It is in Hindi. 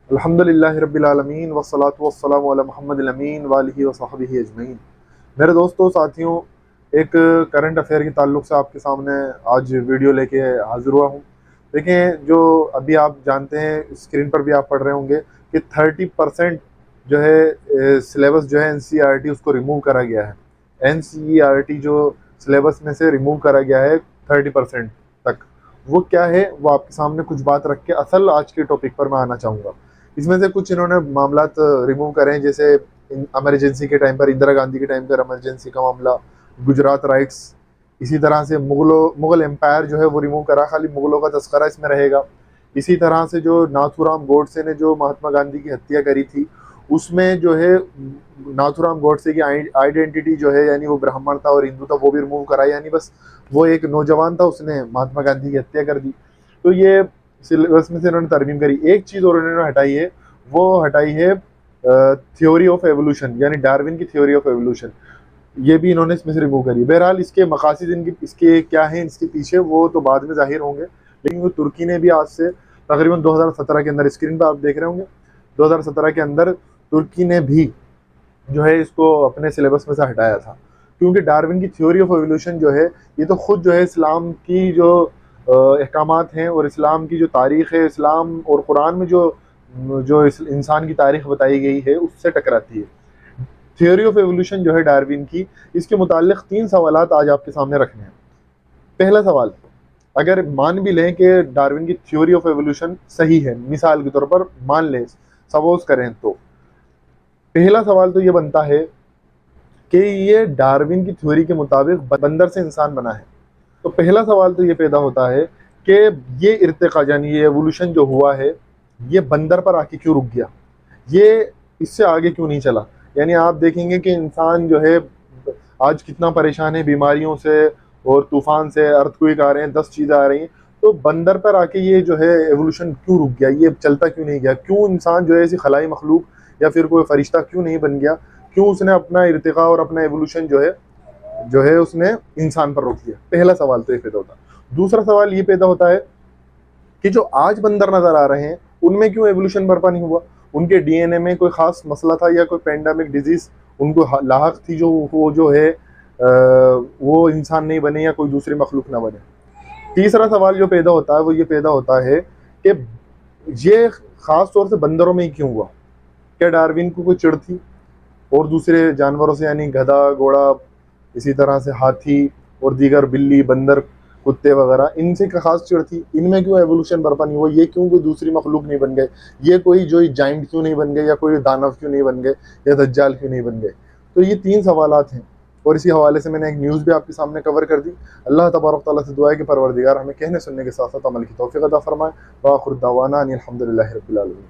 अल्हम्दुलिल्लाहि रब्बिल आलमीन वस्सलातु वस्सलामु अला मुहम्मदिल अमीन व आलिहि व सहबिहि अजमईन। मेरे दोस्तों साथियों, एक करंट अफेयर के ताल्लुक से आपके सामने आज वीडियो लेके हाजिर हुआ हूँ। देखें, जो अभी आप जानते हैं, स्क्रीन पर भी आप पढ़ रहे होंगे कि 30% जो है सिलेबस जो है एनसीईआरटी उसको रिमूव करा गया है। एनसीईआरटी जो सिलेबस में से रिमूव करा गया है 30% तक, वो क्या है वो आपके सामने कुछ बात रख के असल आज के टॉपिक पर मैं आना चाहूँगा। इसमें से कुछ इन्होंने मामलात रिमूव करे हैं, जैसे इमरजेंसी के टाइम पर, इंदिरा गांधी के टाइम पर इमरजेंसी का मामला, गुजरात राइट्स, इसी तरह से मुगल एम्पायर जो है वो रिमूव करा, खाली मुगलों का तस्करा इसमें रहेगा। इसी तरह से जो नाथूराम गोडसे ने जो महात्मा गांधी की हत्या करी थी, उसमें जो है नाथूराम गोडसे की आइडेंटिटी जो है, यानी वो ब्राह्मण था और हिंदू था, वो भी रिमूव करा, यानी बस वो एक नौजवान था, उसने महात्मा गांधी की हत्या कर दी। तो ये सिलेबस में से इन्होंने तरमीम करी। एक चीज़ और इन्होंने हटाई है, वो हटाई है थ्योरी ऑफ एवोल्यूशन, यानी डार्विन की थ्योरी ऑफ एवोल्यूशन, ये भी इन्होंने इसमें से रिमूव करी। बहरहाल इसके मकासद इनकी इसके क्या हैं, इसके पीछे, वो तो बाद में जाहिर होंगे। लेकिन वो तुर्की ने भी आज से तकरीबन 2017 के अंदर, स्क्रीन पर आप देख रहे होंगे, 2017 के अंदर तुर्की ने भी जो है इसको अपने सिलेबस में से हटाया था। क्योंकि डार्विन की थ्योरी ऑफ एवोल्यूशन जो है, ये तो खुद जो है इस्लाम की जो अहकामात हैं और इस्लाम की जो तारीख़ है, इस्लाम और कुरान में जो जो इंसान की तारीख़ बताई गई है, उससे टकराती है। थ्योरी ऑफ एवोल्यूशन जो है डार्विन की, इसके मुताल्लिक़ 3 सवालात आज आपके सामने रखने हैं। पहला सवाल, अगर मान भी लें कि डार्विन की थ्योरी ऑफ एवोल्यूशन सही है, मिसाल के तौर पर मान लें, सपोज करें, तो पहला सवाल तो ये बनता है कि ये डार्विन की थ्योरी के मुताबिक बंदर से इंसान बना है। तो पहला सवाल तो ये पैदा होता है कि ये इर्तिका, यानी ये एवोल्यूशन जो हुआ है, ये बंदर पर आके क्यों रुक गया, ये इससे आगे क्यों नहीं चला। यानी आप देखेंगे कि इंसान जो है आज कितना परेशान है बीमारियों से और तूफान से, अर्थक्वेक आ रहे हैं, 10 चीज़ें आ रही हैं, तो बंदर पर आके ये जो है एवोल्यूशन क्यों रुक गया, ये चलता क्यों नहीं गया, क्यों इंसान जो है ऐसी खलाई मखलूक या फिर कोई फरिश्ता क्यों नहीं बन गया, क्यों उसने अपना इर्तिका और अपना एवोल्यूशन जो है उसने इंसान पर रोक लिया। पहला सवाल तो ये पैदा होता है। दूसरा सवाल ये पैदा होता है कि जो आज बंदर नजर आ रहे हैं, उनमें क्यों एवोल्यूशन बर्पा नहीं हुआ, उनके डीएनए में कोई खास मसला था या कोई पेंडेमिक डिजीज उनको लाहक थी, जो वो जो है वो इंसान नहीं बने या कोई दूसरी मखलूक ना बने। तीसरा सवाल जो पैदा होता है वो ये पैदा होता है कि ये खास तौर से बंदरों में ही क्यों हुआ। क्या डार्विन को कोई चिढ़ थी और दूसरे जानवरों से, यानी गधा, घोड़ा, इसी तरह से हाथी और दीगर बिल्ली, बंदर, कुत्ते वगैरह, इनसे खास चिढ़ थी, इनमें क्यों एवोल्यूशन बर्पा नहीं हुआ, ये क्यों कोई दूसरी मखलूक नहीं बन गए, ये कोई जो जाइंट क्यों नहीं बन गए, या कोई दानव क्यों नहीं बन गए, या दज्जाल क्यों नहीं बन गए। तो ये 3 सवालात हैं और इसी हवाले से मैंने एक न्यूज़ भी आपके सामने कवर कर दी। अल्लाह तबारक तआला से दुआ है कि परवरदिगार हमें कहने सुनने के साथ साथ अमल की तौफीक अता फरमाए। व आखिर दावाना अनिल हम्दुलिल्लाहि रब्बिल आलमीन।